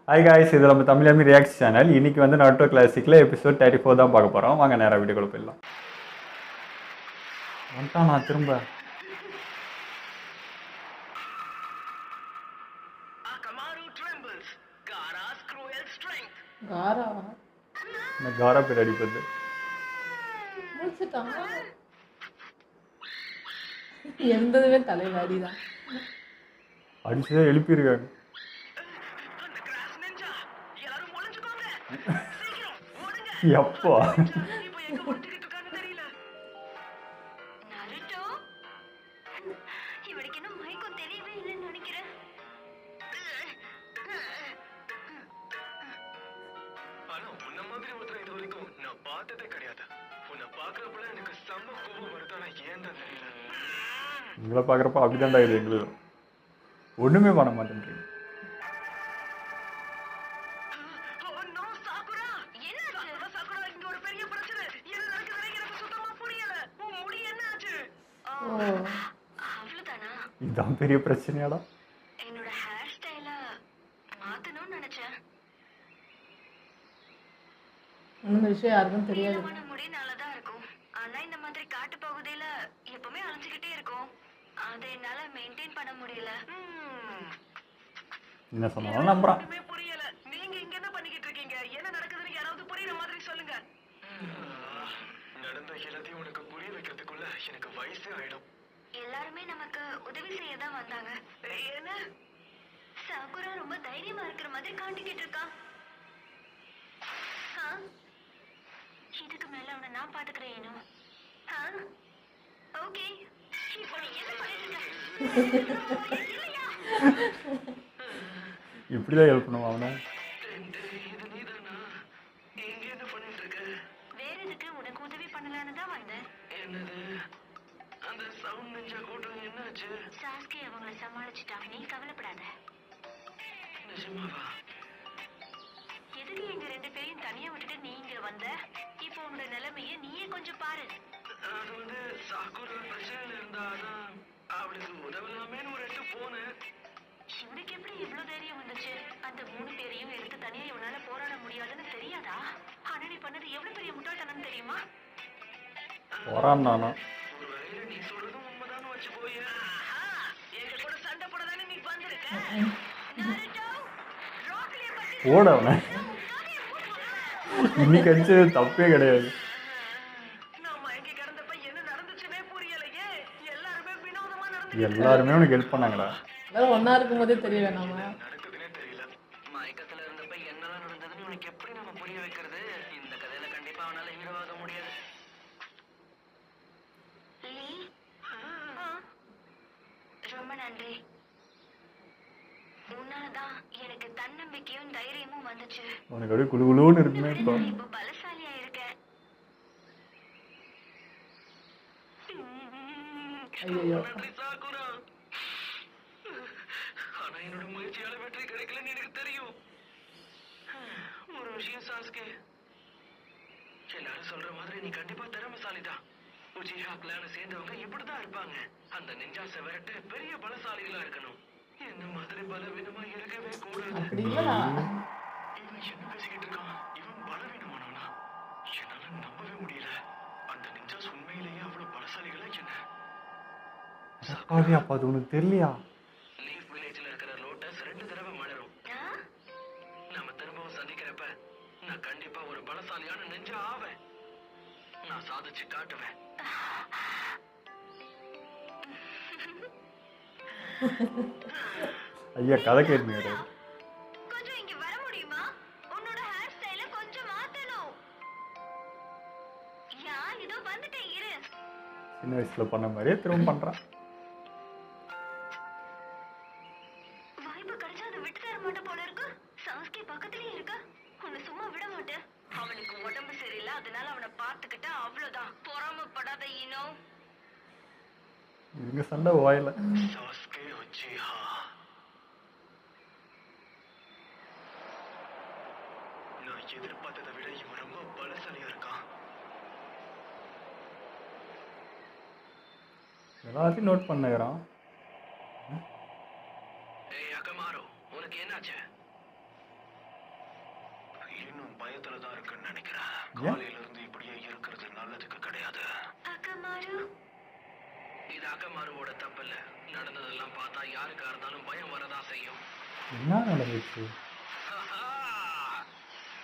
Hi guys, இது நம்ம Tamil react channel. இன்னைக்கு வந்து நருட்டோ கிளாசிக்கில் எபிசோட் 34 தான் பார்க்க போகிறோம். வாங்க நேராக வீடியோக்குள்ள போயிடலாம். வந்துட்டான் நான் திரும்ப. இந்த காரா பேர் அடிப்பது எந்ததுமே தலையில அடிதான் அடிச்சுதான் எழுப்பியிருக்காங்க. எப்போ உங்களை பார்க்குறப்ப அப்படிதான்டா இது. எங்களுக்கு ஒன்றுமே பண்ண மாட்டேன்றீங்க. இதுதான் பெரிய பிரச்சனையாடா. என்னோட ஹேர் ஸ்டைல மாத்தணும்னு நினைச்சேன். இந்த விஷயம் யாருக்கும் தெரியாது. முடி நல்லதா இருக்கும், ஆனா இந்த மாதிரி காட்டு பகுதியில எப்பவுமே அலைஞ்சுக்கிட்டே இருக்கும். அதை என்னால மெயின்டைன் பண்ண முடியல. என்ன சொன்னாலும் நம்புறான். புரியல. நீங்க இங்க என்ன பண்ணிக்கிட்டு இருக்கீங்க? என்ன நடக்குதுன்னு யாராவது புரியுற மாதிரி சொல்லுங்க. நடந்த எல்லாத்தையும் உனக்கு புரிய வைக்கிறதுக்குள்ள எனக்கு வயசே ஆயிடும். எல்லாருமே நமக்கு உதவி செய்ய தான் வந்தாங்க. என்ன சாகுரா ரொம்ப தைரியமா இருக்கிற மாதிரி காட்டிக்கிட்டு இருக்கான். இதுக்கு மேல அவனை நான் பாத்துக்கிறேன். ஓகே, இப்போ நீ என்ன பண்ணிட்டு இருக்க? இப்படிதான் ஹெல்ப் பண்ணுவான் அவனை. வேற எதுக்கு உனக்கு உதவி பண்ணலான்னு தான் வந்தேன். என்னது அந்த சவுண்ட் நெஞ்சா கூட்டம் என்னாச்சு? சாஸ்கி அவங்கள சமாளிச்சுட்டா, நீ கவலைப்படாத. நிஜமாவா? எதுக்கு எங்க ரெண்டு பேரையும் தனியா விட்டுட்டு நீ இங்க வந்த? இப்போ உன்னோட நிலைமைய நீயே கொஞ்சம் பாரு. அது வந்து சாக்குரா பிரச்சனையில இருந்தாதான் அவளுக்கு உதவலாமேன்னு ஒரு இடத்து போனேன். இவனுக்கு எப்படி இவ்வளவு தைரியம் வந்துச்சு? அந்த 3 பேரையும் எடுத்து தனியா இவனால போராட முடியாதுன்னு தெரியாதா? ஆனா நீ பண்ணது எவ்வளவு பெரிய முட்டாள்தனம் தெரியுமா? போறான் நானா? ஒரு வகையில நீ சொல்றதும் உண்மைதான்னு வச்சு போய் எங்க கூட சண்டை போடதானே நீ வந்திருக்க. நாருட்டோ, ராக்லிய பத்தி போட அவனை. இன்னைக்கு அடிச்சது தப்பே கிடையாது. நான் மயங்கி கிடந்தப்ப என்ன நடந்துச்சுன்னே புரியலையே. எல்லாருமே வினோதமா நடந்து. எல்லாருமே அவனுக்கு ஹெல்ப் பண்ணாங்கடா. வேற ஒன்னா இருக்கும் போதே தெரிய வேணாமா? நடக்குதுன்னே தெரியல. மயக்கத்துல இருந்தப்ப என்னெல்லாம் நடந்ததுன்னு உனக்கு எப்படி நம்ம புரிய வைக்கிறது? இந்த கதையில கண்டிப்பா அவனால ஹீரோவாக முடியாது. லீ, ரொம்ப நன்றி. உன்னாலதான் எனக்கு தன்னம்பிக்கையும் தைரியமும் வந்துச்சு. அவனுக்கு அப்படியே குழுகுழுன்னு இருக்குமே இப்போ. நான் இப்போ பலசாலியா இருக்கேன். ஐயோ, நன்றி சாக்குரா. ஆனா என்னோட முயற்சியால வெற்றி கிடைக்கலன்னு எனக்கு தெரியும். ஒரு விஷயம் சாஸ்கே, எல்லாரும் சொல்ற மாதிரி நீ கண்டிப்பா திறமைசாலிதான். உச்சிஹா பிளான சேர்ந்தவங்க இப்படிதான் இருப்பாங்க. அந்த நெஞ்சாசை விரட்ட பெரிய பலசாலிகளா இருக்கணும். என்ன மாதிரி பலவீனமா இருக்கவே கூடாது. அப்படி இல்லடா. என்ன பேசிக்கிட்டு இருக்கான் இவன்? பலவீனமானவனா? என்னால நம்பவே முடியல. அந்த நெஞ்சாஸ் உண்மையிலேயே அவ்வளவு பலசாலிகளா என்ன? அப்பா அது உனக்கு தெரியலையா? லீஃப் வில்லேஜ்ல இருக்கிற லோட்டஸ் 2 தடவை மலரும். நாம திரும்பவும் சந்திக்கிறப்ப நான் கண்டிப்பா ஒரு பலசாலியான நெஞ்சா ஆவேன். நான் சாதிச்சு காட்டுவேன். ஐயா கதை கேட்டுங்க. கொஞ்சம் இங்க வர முடியுமா? உன்னோட ஹேர் ஸ்டைல கொஞ்சம் மாத்தணும். யா, இதோ வந்துட்டேன், இரு. சின்ன வயசுல பண்ண மாதிரியே திரும்ப பண்றான். வாய்ப்பு கிடைச்சா அதை விட்டு தர மாட்டேன் போல இருக்கு. சாஸ்கி பக்கத்துலயே இருக்க, உன்னை சும்மா விட மாட்டேன். அவனுக்கு உடம்பு சரியில்லை, அதனால அவனை பார்த்துக்கிட்டா அவ்வளவுதான். பொறாமப்படாத ஈனோ. இங்க சண்டை வாயில. சாஸ்கே உச்சிஹா. நான் எதிர்பார்த்ததை விட இவன் ரொம்ப பலசாலியா இருக்கான். எல்லாத்தையும் நோட் பண்ணுகிறான். ஏய் அகமாரோ, உனக்கு என்னாச்சு? இன்னும் பயத்துல தான் இருக்குன்னு நினைக்கிறேன். காலையில இருந்து இப்படியே இருக்கிறது நல்லதுக்கு கிடையாது. அக்கமாரு இது அக்கமாருவோட தப்பு இல்ல. நடந்ததெல்லாம் பார்த்தா யாருக்கா இருந்தாலும் பயம் வரதான் செய்யும். என்ன நடந்துச்சு?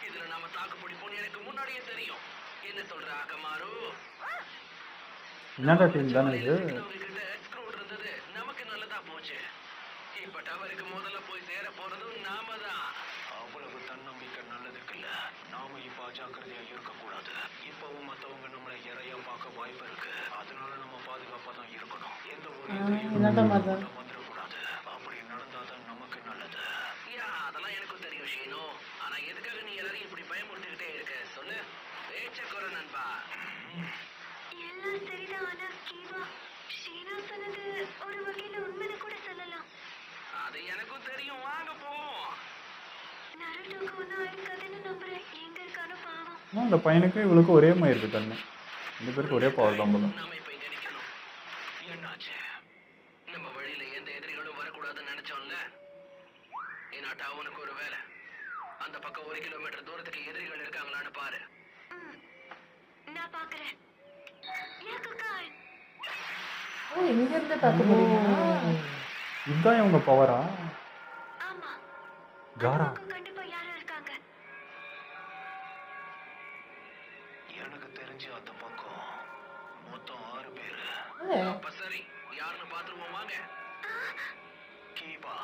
இதுல நாம தாக்கு பிடிப்போம்னு எனக்கு முன்னாடியே தெரியும். என்ன சொல்ற அக்கமாரு? என்னடா டீம் தானே இது? கிட்ட எக்ஸ்க்ரூட் இருந்தது, நமக்கு நல்லதா போச்சு. இப்ப டவருக்கு முதல்ல போய் சேர போறதும் நாம தான். அவ்வளவு தன்னம்பிக்கை நல்லதுக்கு இல்ல. நாம இப்ப அஜாக்கிரதையா இருக்கக்கூடாது. இப்பவும் மத்தவங்க நம்மளை இறையா பார்க்க வாய்ப்பு இருக்கு. அதனால நம்ம பாதுகாப்பா தான் இருக்கணும். எந்த ஒரு இதாட்ட மாதிரி வந்துடக்கூடாது. அப்படி நடந்தாதான் நமக்கு நல்லது. அதெல்லாம் எனக்கும் தெரியும் ஷீனோ. ஆனா எதுக்காக நீ எல்லாரையும் இப்படி பயமுறுத்திக்கிட்டே இருக்க சொல்லு? பேச்சக்குற நண்பா. எல்லாம் சரிதான். ஆனா கீவா ஷீனா சொன்னது ஒரு வகையில உண்மைன்னு கூட சொல்லலாம். அது எனக்கும் தெரியும். வாங்க போவோம். நருட்டோக்கு ஒன்றும் ஆயிருக்காதுன்னு நம்புறேன். எங்க இருக்கானோ பாவம். ஆனால் அந்த பையனுக்கும் இவளுக்கும் ஒரே மாதிரி இருக்கு தண்ணி. ரெண்டு பேருக்கு ஒரே பவர் தான் போல. நாம இப்ப இங்க நிக்கணும். என்னாச்சு? நம்ம வழியில எந்த எதிரிகளும் வரக்கூடாதுன்னு நினைச்சோம்ல. ஏன்னா டவுனுக்கு ஒரு வேலை. அந்த பக்கம் 1 கிலோமீட்டர் தூரத்துக்கு எதிரிகள் இருக்காங்களான்னு பாரு. நான் பாக்குறேன். யாக்குகாய் ஓ இங்கேருந்து பார்க்க முடியுமா? இதுதான் இவங்க பவரா? ஆமா, காரா கண்டிப்பா யாரும் இருக்காங்க. எனக்கு தெரிஞ்சு அந்த பக்கம் மொத்தம் 6 பேரு. ஏ, அப்ப சரி, யாருன்னு பாத்துருவோம் வாங்க. கீபா.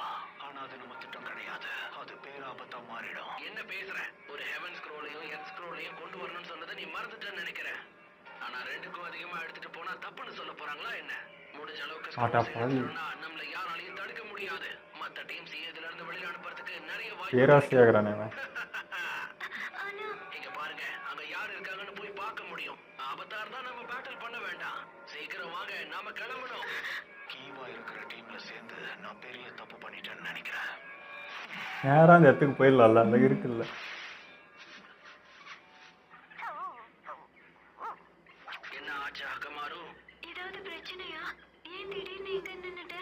ஆனா அது நம்ம திட்டம் கிடையாது. அது பேராபத்தா மாறிடும். என்ன பேசுற? ஒரு ஹெவன் ஸ்க்ரோலையும் எர்த் ஸ்க்ரோலையும் கொண்டு வரணும்னு சொன்னதை நீ மறந்துட்டேன்னு நினைக்கிறேன். ஆனா 2க்கும் அதிகமா எடுத்துட்டு போனா தப்புன்னு சொல்ல போறாங்களா என்ன? முடிஞ்ச அளவுக்கு நம்மள யாராலையும் தடுக்க முடியாது. மத்த டீம்ஸ் இதுல இருந்து வெளியில அனுப்புறதுக்கு நிறைய வாய்ப்பு. பேராசையாகிறானே இவன். இங்க பாருங்க, அங்க யார் இருக்காங்கன்னு போய் பார்க்க முடியும். ஆபத்தா இருந்தா நம்ம பேட்டில் பண்ண வேண்டாம். சீக்கிரம் வாங்க, நாம கிளம்பணும். கீவா இருக்கிற டீம்ல சேர்ந்து நான் பெரிய தப்பு பண்ணிட்டேன்னு நினைக்கிறேன். நேரா அந்த இடத்துக்கு போயிடலாம்ல, அந்த இருக்குல்ல. என்ன ஆச்சு அக்கமாரு? ஏதாவது பிரச்சனையா? ஏன் திடீர்னு இங்க நின்னுட்ட?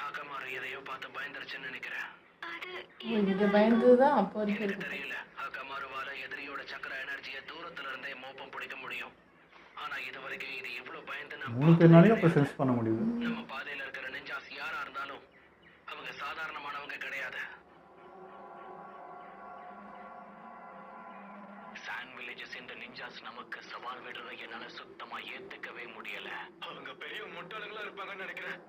அக்கமாரு எதையோ பார்த்து பயந்துருச்சுன்னு நினைக்கிறேன். அது இங்க பயந்துதான் அப்போ வரைக்கும் எனக்கு இருக்கு. தெரியல. அக்கமாருவால எதிரியோட சக்கர எனர்ஜியை தூரத்துல இருந்தே மோப்பம் பிடிக்க முடியும். ஆனா இது வரைக்கும் இது இவ்வளவு பயந்து நான் 3 பேர்னாலையும் அப்போ சென்ஸ் பண்ண முடியுது. நம்ம பாதையில இருக்கிற நிஞ்சாஸ் யாரா இருந்தாலும் அவங்க சாதாரணமானவங்க கிடையாது. சாண்ட் வில்லேஜஸ் இந்த நிஞ்சாஸ் நமக்கு சவால் விடுறதை என்னால சுத்தமா ஏத்துக்கவே முடியல. அவங்க பெரிய முட்டாளுங்களா இருப்பாங்கன்னு நினைக்கிறேன்.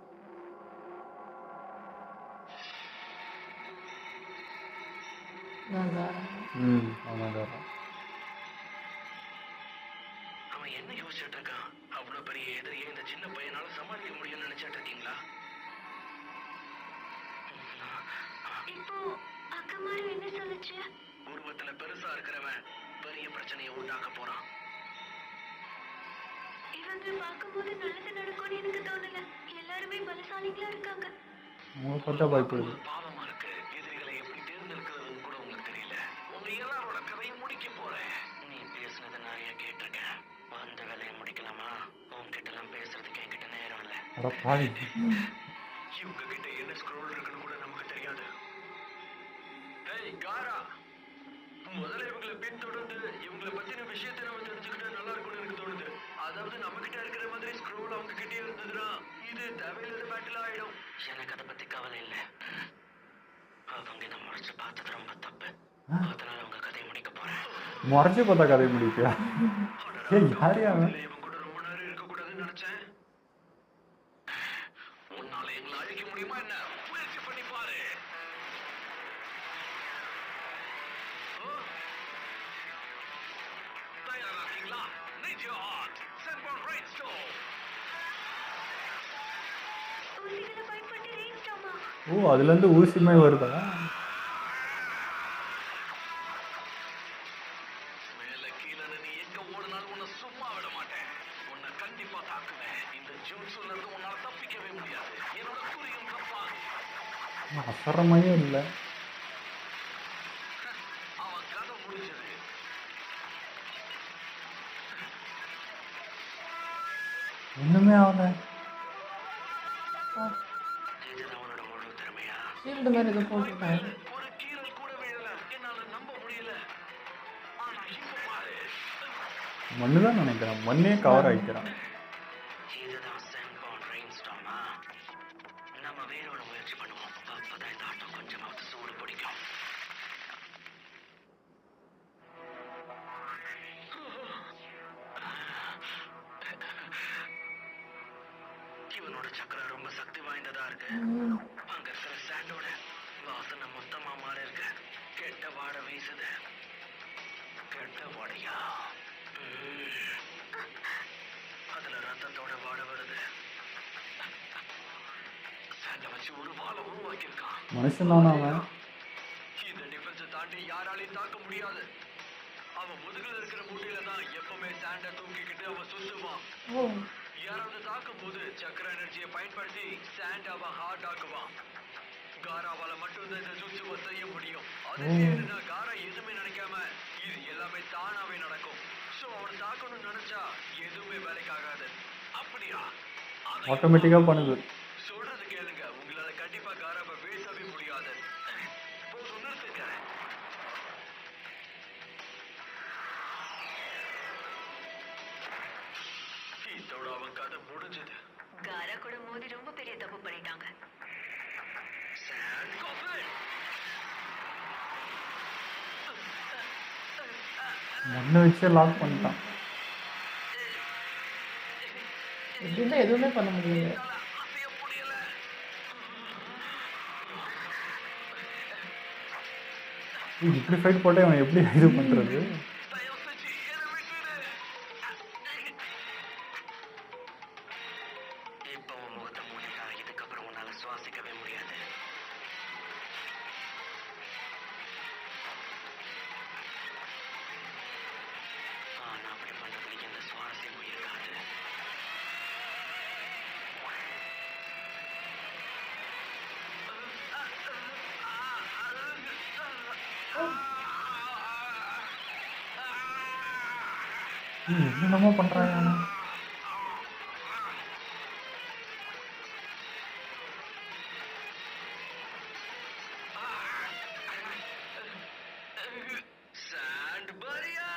நான் காரா. ஆமாம் காரா. அவன் என்ன யோசிச்சுட்டு இருக்கான்? அவ்வளவு பெரிய எதிரியை இந்த சின்ன பையனால சமாளிக்க முடியும்னு நினைச்சிட்டு இருக்கீங்களா? இப்போ அக்கமாரு என்ன சொல்லுச்சு? உருவத்துல பெருசா இருக்கிறவன் பெரிய பிரச்சனையை உண்டாக்க போறான். இவங்க பார்க்கும்போது நல்லது நடக்கும்னு எனக்கு தோணல. எல்லாருமே பலசாலிகளா இருக்காங்க. உங்களை பார்த்தா பயப்படுது. பாவமா இருக்கு. எதிரிகளை எப்படி தேர்ந்தெடுக்கிறதுன்னு கூட உங்களுக்கு தெரியல. உங்க எல்லாரோட கதையை முடிக்க போறேன். நீ பேசுனதை நிறைய கேட்டிருக்கேன். வந்த வேலையை முடிக்கலாமா? உன்கிட்ட எல்லாம் பேசுறதுக்கு என்கிட்ட நேரம் இல்ல. அட பாவி. இவங்க கிட்ட என்ன ஸ்க்ரோல் இருக்குன்னு கூட நமக்கு தெரியாது. ஏய் காரா, முதல்ல இவங்களை பின்தொடர்ந்து இவங்களை பத்தின விஷயத்தை நம்ம தெரிஞ்சுக்கிட்டா நல்லா இருக்கும்னு எனக்கு தோணுது. அதாவது நம்ம கிட்ட இருக்கிற மாதிரி ஸ்க்ரோல் அவங்க கிட்டே இருந்ததுன்னா இது தேவையில்லாத பேட்டில் ஆயிடும். எனக்கு அதை பத்தி கவலை இல்லை. அவங்க இதை முறைச்சு பார்த்தது ரொம்ப தப்பு. அதனால அவங்க கதையை முடிக்க போறேன். முறைச்சு பார்த்தா கதை முடிப்பியா? ஏய் யாரையா அவன்? இவன் கூட ரொம்ப நேரம் இருக்கக்கூடாதுன்னு நினைச்சேன். உன்னால எங்களை அழிக்க முடியுமா என்ன? முயற்சி பண்ணி பாரு. தயாராகீங்களா? Need your heart. Sunburn Rainstorm. ஊசிகளை பயன்படுத்தி ரேஞ்ச்டாமா? ஓ அதுலேருந்து ஊசிமே வருதா? மேல கீழே நீ எங்க ஓடினாலும் உன்னை சும்மா விட மாட்டேன். உன்னை கண்டிப்பா தாக்குவேன். இந்த ஜூன்ஸ்ல இருந்து உன்னால தப்பிக்கவே முடியாது. என்னோட குறியும் தப்பா. அசரமையே இல்லை. அவன் கதை முடிஞ்சது. ஒன்றுமே ஆகலை. இதுதான் அவனோட முழு திறமையா? ஷீல்டு மாதிரி ஏதோ போட்டுருக்காங்க. மண்ணு தான் நினைக்கிறேன், மண்ணே கவர் ஆகிக்கிறான். இதுதான் சென்பான் ரெயின் ஸ்டார்மா. நம்ம வேரோட முயற்சி பண்ணுவோம். அப்பதான் இந்த ஆட்டம் கொஞ்சமாவது சூடு பிடிக்கும். இவனோட சக்கரம் ரொம்ப சக்தி வாய்ந்ததா இருக்கு. அங்க இருக்கிற சாண்டோட வாசனை மொத்தமா மாறி இருக்கு. கெட்ட வாடை வீசுது. கெட்ட வாடையா? அதுல ரத்தத்தோட வாடை வருது. சாண்ட வச்சு ஒரு வாழை உருவாக்கி இருக்கான். மனுஷன் தானே அவன்? இந்த டிஃபென்ஸை தாண்டி யாராலையும் தாக்க முடியாது. அவன் முதுகுல இருக்கிற மூட்டையில தான் எப்பவுமே சாண்ட தூக்கிக்கிட்டு அவன் சுத்துவான். ஓ யாராவது தாக்கும் போது சக்கர எனர்ஜியை பயன்படுத்தி சாண்ட் அவன் ஹார்ட் ஆக்குவான். காராவால மட்டும்தான் இந்த சுச்சுவை செய்ய முடியும். அது என்னன்னா காரா எதுவுமே நினைக்காம இது எல்லாமே தானாவே நடக்கும். சோ அவனை தாக்கணும்னு நினைச்சா எதுவுமே வேலைக்கு ஆகாது. அப்படியா? ஆட்டோமேட்டிக்காக பண்ணுது. சொல்றது கேளுங்க, உங்களால கண்டிப்பா காராவை வீழ்த்தவே முடியாது. போதும், நிறுத்துங்க. இதோட அவன் கதை முடிஞ்சது. காரா கூட மோதி ரொம்ப பெரிய தப்பு பண்ணிட்டாங்க. Sand coffee. மண்ணை வச்சே லாக் பண்ணிட்டான். எப்படின்னா எதுவுமே பண்ண முடியாது. அசைய முடியல. இப்படி ஃபைட் போட்டால் அவன் எப்படி இது பண்ணுறது? தயவு செஞ்சு என்னை விட்டுடு. இப்போ உன் முகத்தை மூடிட்டா இதுக்கப்புறம் உன்னால சுவாசிக்கவே முடியாது. ஆனா அப்படி பண்றதுல எந்த சுவாரஸ்யமும் இருக்காது. என்னென்னமோ பண்ணுறாங்க. சாண்ட் பரியா.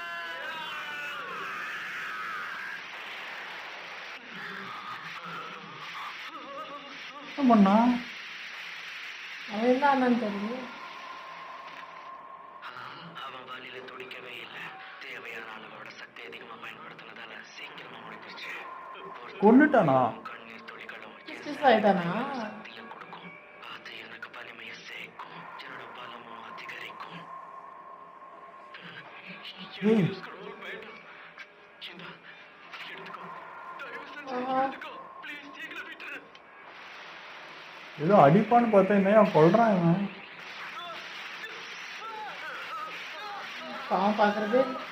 என்ன பண்ணா? அவன் என்ன ஆனான்னு தெரியல. அவன் வலியில துடிக்கவே இல்லை. தேவையான அளவோட சக்தி அதிகமா பயன்படுத்தினதால சீக்கிரமா முடிஞ்சிச்சு. கொன்னுட்டானா? கண்ணீர் துளிகளும் Justice ஆயிட்டானா? சக்தியை கொடுக்கும். அது எனக்கு வலிமையை சேர்க்கும். என்னோட பலமும் அதிகரிக்கும். ஏய், scroll வேண்டாம். இந்தா, எடுத்துக்கோ. தயவு செஞ்சு ஆஹா. எடுத்துக்கோ. Please, எங்களை விட்டுரு. ஏதோ அடிப்பான்னு பார்த்தா என்ன கொல்றான் இவன். பாவம் பார்க்கறதே இல்லை.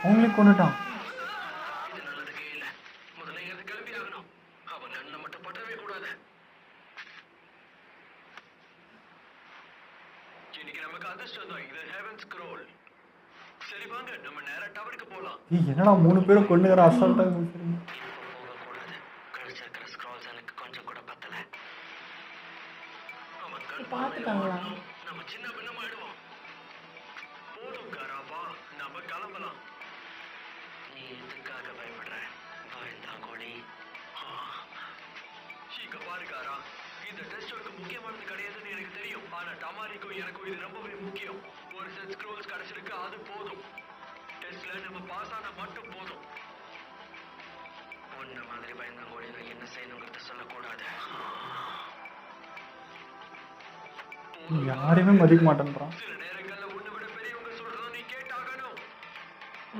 அவங்களே கொன்னுட்டான். இது நல்லதுக்கே இல்ல. முதல்ல இங்கிருந்து கிளம்பி ஆகணும். அவன் கண்ணை மட்டும் பற்றவே கூடாது. இன்னைக்கு நமக்கு அதிர்ஷ்டம் தான். இது ஹெவன் ஸ்க்ரோல். சரி வாங்க, நம்ம நேரா டவருக்கு போலாம். ஏய், என்னடா 3 பேரும் கொண்டுக்கிற அசால்ட்டாக பேசுறீங்க. இப்போ போகக்கூடாது. கிடைச்சிருக்கிற ஸ்க்ரோல்ஸ் எனக்கு கொஞ்சம் கூட பத்தல. அவன் கண் பார்த்துட்டாங்களா? நம்ம சின்ன பின்னமாயிடுவோம். போதும் காராவா, நம்ம கிளம்பலாம். நீ எதுக்காக பயப்படுற? பயந்தாங்கோழி. இங்க பாரு காரா, இந்த டெஸ்ட் உனக்கு முக்கியமானது கிடையாதுன்னு எனக்கு தெரியும். ஆனா டமாரிக்கும் எனக்கும் இது ரொம்பவே முக்கியம். ஒரு செட் ஸ்க்ரோல்ஸ் கிடைச்சிருக்கு, அது போதும். டெஸ்ட்ல நம்ம பாஸ் ஆனா மட்டும் போதும். உன்ன மாதிரி பயந்தாங்கோழிகள் என்ன செய்யணுங்கிறத சொல்லக்கூடாது. யாரையுமே மதிக்க மாட்டேன்றான். சில நேரங்கள்ல உன்னை விட பெரியவங்க சொல்றதும் நீ கேட்டாகணும்.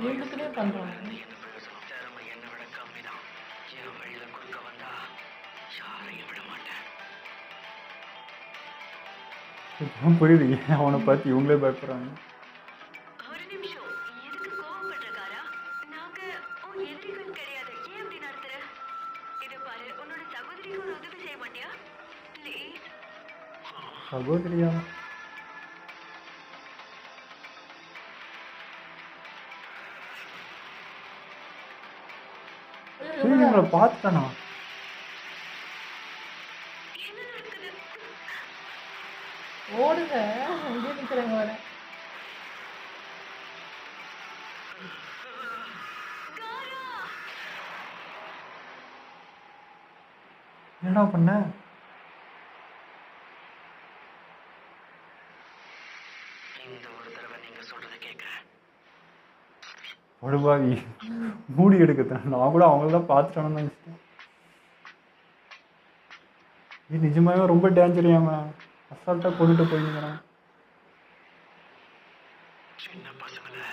நீண்டத்திலே பண்றாங்க. என்ன பிரயோஜனம்? திறமை என்னை விட கம்மிதான். என் வழியில குறுக்க வந்தா யாரையும் விட மாட்டேன். இப்பதான் புரியுது ஏன் அவனை பார்த்து இவங்களே பயப்படுறாங்க. ஒரு நிமிஷம், எதுக்கு கோவப்படுற காரா? நாங்க உன் எதிரிகள் கிடையாது. ஏன் அப்படி நடத்துற? இத பாரு, உன்னோட சகோதரிக்கு ஒரு உதவி செய்ய மாட்டியா? ப்ளீஸ். சகோதரியா? இவங்களை பார்த்துட்டானா? என்ன நடக்குது? ஓடுங்க அங்கேயே நிற்கிறாங்க வர. என்னடா பண்ண? இந்த ஒரு தடவை நீங்க சொல்றதை கேட்கிறேன். ஒழுவாவி மூடி எடுக்கத்தான். நான் கூட அவங்கள தான் பார்த்துட்டானு நினச்சிட்டேன். இது நிஜமாவே ரொம்ப டேஞ்சரியாம அசால்ட்டாக கொண்டுட்டு போயிருக்கிறான். சின்ன பசங்களை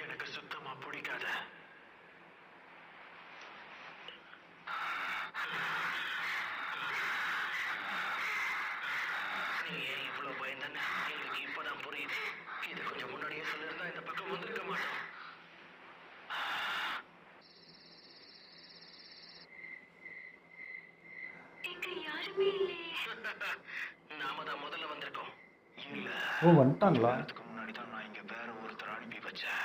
எனக்கு சுத்தமா பிடிக்காத. நீ ஏன் இவ்வளவு பயந்தன்னு எனக்கு இப்பதான் புரியுது. இது கொஞ்சம் முன்னாடியே சொல்லியிருந்தா இந்த பக்கம் வந்திருக்க மாட்டோம். இங்க யாருமே இல்லையே. நாம தான் முதல்ல வந்திருக்கோம். இல்ல, ஓ வந்துட்டாங்களா? அதுக்கு முன்னாடி தான் நான் இங்க வேற ஒருத்தர் அனுப்பி வச்சேன்.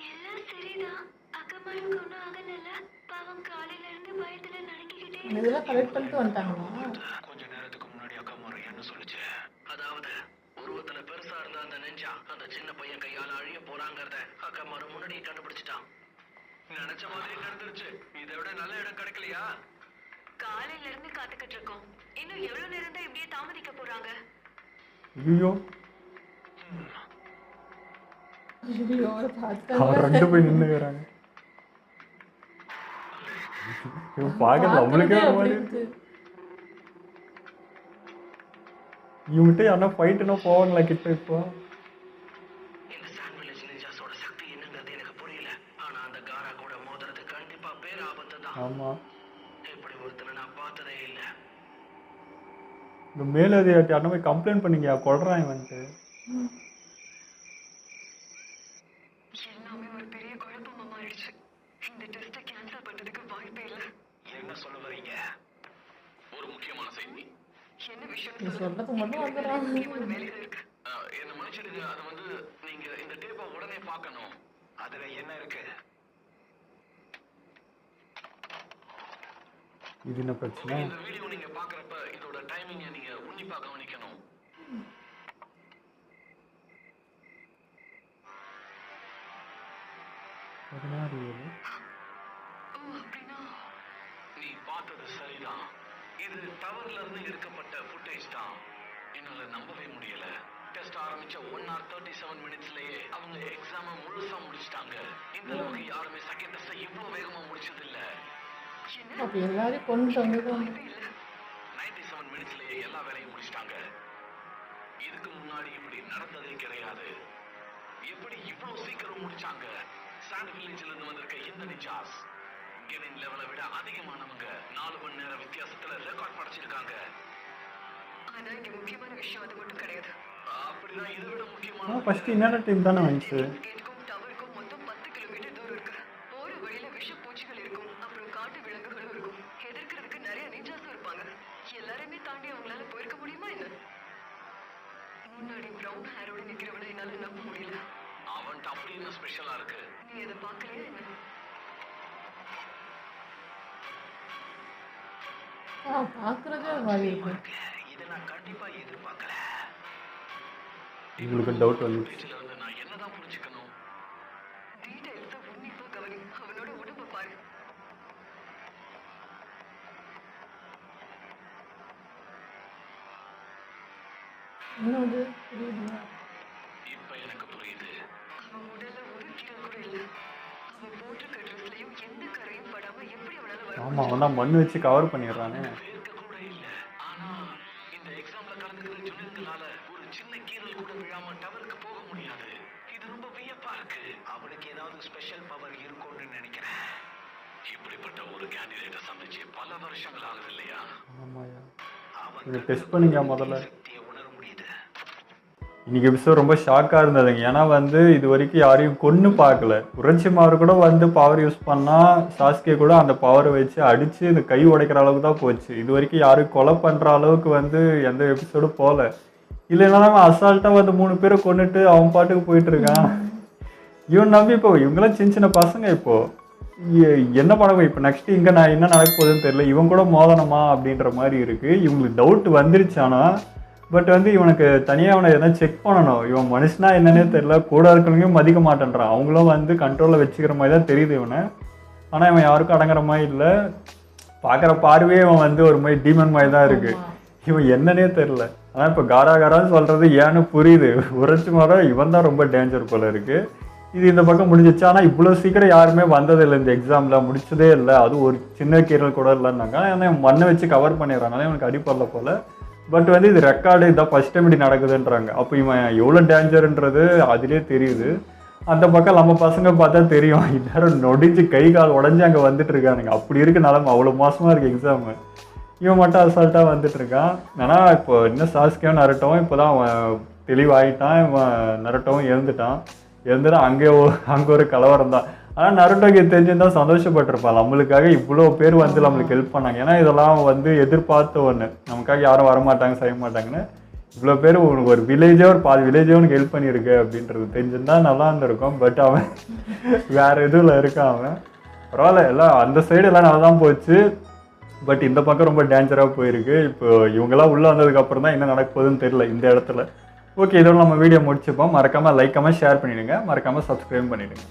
எல்லாம் சரிதான். அக்கம்மாளுக்கு ஒன்றும் ஆகல. பாவம் காலையில இருந்து பயத்துல நடுங்கிக்கிட்டே இதெல்லாம் கலெக்ட் பண்ணிட்டு வந்துட்டாங்களா? கொஞ்ச நேரத்துக்கு முன்னாடி அக்கா மாறு என்ன சொல்லுச்சு? அதாவது உருவத்துல பெருசா இருந்த அந்த நெஞ்சா அந்த சின்ன பையன் கையால அழிய போறாங்கிறத அக்கா மாறு முன்னாடியே கண்டுபிடிச்சிட்டான். நினைச்ச மாதிரி நடந்துருச்சு. இதை விட நல்ல இடம் கிடைக்கலையா? காலையில இருந்து காத்துக்கிட்டு இருக்கோம். இன்னும் எவ்வளவு நேரம் தான் இப்படியே தாமதிக்க போறாங்க? ஐயோ ஐயோ அவர் பார்த்தாங்க. ரெண்டு போய் நின்றுக்கிறாங்க. இவன் பார்க்கறது நம்மளுக்கே ஒரு மாதிரி இருக்கு. இவங்கிட்ட யாருன்னா ஃபைட்டுனா போவாங்களா கிட்ட? இப்போ இந்த சாண்ட்விச் நிஞ்சாஸோட சக்தி என்னங்கிறது எனக்கு புரியல. ஆனா அந்த காரா கூட மோதுறது கண்டிப்பா பேர் ஆபத்து தான். ஆமாம், இப்படி ஒருத்தனை நான் பார்த்ததே இல்ல. இந்த மேலதிகாரி யாருன்னா போய் கம்ப்ளைண்ட் பண்ணீங்க, கொள்றான் இவன்ட்டு. எல்லாமே ஒரு பெரிய குழப்பமா மாறிடுச்சு. இந்த டெஸ்ட்டை கேன்சல் பண்றதுக்கு வாய்ப்பே இல்ல. என்ன சொல்ல வரீங்க? ஒரு முக்கியமான செய்தி. என்ன விஷயம்? நீ சொல்றது மட்டும் வந்துடுறாங்க. முக்கியமான வேலைகள் இருக்கு. என்ன மன்னிச்சிடுங்க. அது வந்து நீங்க இந்த டேப்பை உடனே பார்க்கணும். அதுல என்ன இருக்கு? இது என்ன பிரச்சனை? இந்த வீடியோ நீங்க பாக்குறப்ப இதோட டைமிங்க நீங்க உன்னிப்பா கவனிக்கணும். நீ பார்த்தது சரிதான். இது டவர்ல இருந்து எடுக்கப்பட்ட ஃபுட்டேஜ் தான். என்னால நம்பவே முடியல. டெஸ்ட் ஆரம்பிச்ச 1 hour 37 minutesலயே அவங்க எக்ஸாம முழுசா முடிச்சிட்டாங்க. இந்த அளவுக்கு யாருமே செகண்ட் டெஸ்ட் இவ்வளவு வேகமா முடிச்சது இல்ல. அப்போ எல்லாரையும் கொண்டு வந்துடுவாங்க. 97 minutesலயே எல்லா வேலையும் முடிச்சிட்டாங்க. இதுக்கு முன்னாடி இப்படி நடந்ததே கிடையாது. எப்படி இவ்வளவு சீக்கிரம் முடிச்சாங்க? சாண்ட் வில்லேஜ்ல இருந்து வந்திருக்க இந்த நிஞ்சாஸ் கெனின் லெவலை விட அதிகமானவங்க 4 மணி நேர வித்தியாசத்துல ரெக்கார்ட் படைச்சிருக்காங்க. ஆனா இங்க முக்கியமான விஷயம் அது மட்டும் கிடையாது. அப்படிதான் இதை விட முக்கியமான ஃபர்ஸ்ட் இன்னொரு டீம் தானே வந்துச்சு. கேட்டுக்கும் டவருக்கும் மொத்தம் 10 கிலோமீட்டர் தூரம் இருக்கு. போற வழியில விஷ பூச்சிகள் இருக்கும். அப்புறம் காட்டு விலங்குகளும் இருக்கும். எதிர்க்கிறதுக்கு நிறைய நிஞ்சாஸும் இருப்பாங்க. எல்லாரையுமே தாண்டி அவங்களால போயிருக்க முடியுமா என்ன? முன்னாடி பிரவுன் ஹேரோட நிக்கிறவனை என்னால நம்ப முடியல. அவன்கிட்ட அப்படி என்ன ஸ்பெஷலா இருக்கு? நீ அதை பார்க்கலையா என்ன? பார்க்குறதே ஒரு மாதிரி இருக்கு. இதை நான் கண்டிப்பா எதிர்பார்க்கல. உங்களுக்கு டவுட் வந்துச்சு. இதுல இருந்து நான் என்னதான் புரிஞ்சுக்கணும்? டீடைல்ஸை உன்னிப்பா கவனி. அவனோட உடம்ப பாரு. இன்னும் வந்து புரியுதுங்களா? இப்ப எனக்கு புரியுது. அவன் உடல்ல ஒரு கீரை கூட இல்ல. அவன் போட்டிருக்க ட்ரெஸ்லயும் எந்த கரையும் படாம எப்படி அவனால வர ஆமாம், அவன் தான் மண் வச்சு கவர் பண்ணிடுறானே. பேருக்கு கூட இல்ல. ஆனா இந்த எக்ஸாம்ல கலந்துக்கிற ஜுனியர்களால ஒரு சின்ன கீரல் கூட விழாம டவருக்கு போக முடியாது. இது ரொம்ப வியப்பா இருக்கு. அவனுக்கு ஏதாவது ஸ்பெஷல் பவர் இருக்கும்னு நினைக்கிறேன். இப்படிப்பட்ட ஒரு கேண்டிடேட்டை சந்திச்சு பல வருஷங்கள் ஆகுது இல்லையா? ஆமாயா, அவன் இதை டெஸ்ட் பண்ணிங்க முதல்ல. சக்தியை உணர முடியுது. இன்னைக்கு எபிசோட் ரொம்ப ஷாக்காக இருந்ததுங்க. ஏன்னா வந்து இது வரைக்கும் யாரையும் கொன்று பார்க்கல. உரட்சிமார் கூட வந்து பவர் யூஸ் பண்ணால் சாஸ்கே கூட அந்த பவரை வச்சு அடித்து இந்த கை உடைக்கிற அளவுக்கு தான் போச்சு. இது வரைக்கும் யாரும் கொலை பண்ணுற அளவுக்கு வந்து எந்த எபிசோடும் போகல. இல்லைன்னா அவன் அசால்ட்டாக வந்து 3 பேரை கொண்டுட்டு அவன் பாட்டுக்கு போயிட்டுருக்கான். இவன் நம்பி இப்போ இவங்களாம் சின்ன சின்ன பசங்க. இப்போது என்ன பண்ண இப்போ நெக்ஸ்ட்டு இங்கே நான் என்ன நடக்க போகுதுன்னு தெரியல. இவன் கூட மோதனமா அப்படின்ற மாதிரி இருக்குது. இவங்களுக்கு டவுட் வந்துருச்சு. ஆனால் பட் வந்து இவனுக்கு தனியாக அவனை எதனா செக் பண்ணணும். இவன் மனுஷனா என்னன்னே தெரியல, கூட இருக்கிறவங்க மதிக்க மாட்டேன்றான். அவங்களும் வந்து கண்ட்ரோலில் வச்சுக்கிற மாதிரி தான் தெரியுது இவனை. ஆனால் இவன் யாருக்கும் அடங்குற மாதிரி இல்லை. பார்க்குற பார்வையே இவன் வந்து ஒரு மாதிரி டீமன் மாதிரி தான் இருக்குது. இவன் என்னன்னே தெரில. ஆனால் இப்போ காரான்னு சொல்கிறது ஏன்னு புரியுது. உரைச்சி மரம் இவன் தான் ரொம்ப டேஞ்சர் போல் இருக்குது. இது இந்த பக்கம் முடிஞ்சிச்சு. ஆனால் இவ்வளோ சீக்கிரம் யாருமே வந்ததில்லை இந்த எக்ஸாமில், முடிச்சதே இல்லை. அது ஒரு சின்ன கீரல் கூட இல்லைன்னாங்க. ஏன்னா மண்ணை வச்சு கவர் பண்ணிடுறாங்க, இவனுக்கு அடிப்படல போல். பட் வந்து இது ரெக்கார்டு, இதான் ஃபஸ்ட் டைம் இப்படி நடக்குதுன்றாங்க. அப்போ இவன் எவ்வளோ டேஞ்சருன்றது அதிலே தெரியுது. அந்த பக்கம் நம்ம பசங்க பார்த்தா தெரியும், எல்லாரும் நொடிஞ்சு கை கால் உடஞ்சி அங்கே வந்துட்டு இருக்கானுங்க. அப்படி இருக்கு நிலமை, அவ்வளோ மோசமாக இருக்குது எக்ஸாமு. இவன் மட்டும் அசால்ட்டாக வந்துட்டு இருக்கான். ஆனால் இப்போ இன்னும் சாஸ்கேவும் நரட்டவும் இப்போ தான் அவன் தெளிவாகிட்டான். இவன் நரட்டவும் இறந்துட்டான். அங்கே ஒரு கலவரம் தான். ஆனால் நருட்டோக்கு தெரிஞ்சுருந்தா சந்தோஷப்பட்டிருப்பான். நம்மளுக்காக இவ்வளோ பேர் வந்து நம்மளுக்கு ஹெல்ப் பண்ணாங்க. ஏன்னா இதெல்லாம் வந்து எதிர்பார்த்த ஒன்று, நமக்காக யாரும் வரமாட்டாங்க செய்ய மாட்டாங்கன்னு. இவ்வளோ பேர் ஒரு வில்லேஜே ஒரு பாதி வில்லேஜே உனக்கு ஹெல்ப் பண்ணியிருக்கு அப்படின்றது தெரிஞ்சிருந்தா நல்லா இருந்திருக்கும். பட் அவன் வேறு எதுவும் இருக்கான். அவன் பரவாயில்ல, எல்லாம் அந்த சைடு எல்லாம் நல்லா தான் போச்சு. பட் இந்த பக்கம் ரொம்ப டேஞ்சராக போயிருக்கு. இப்போ இவங்கெல்லாம் உள்ளே வந்ததுக்கப்புறம் தான் என்ன நடக்க போகுதுன்னு தெரியல இந்த இடத்துல. ஓகே, இதோட நம்ம வீடியோ முடிச்சுப்போம். மறக்காமல் லைக், கமெண்ட், ஷேர் பண்ணிவிடுங்க. மறக்காமல் சப்ஸ்கிரைப் பண்ணிவிடுங்க.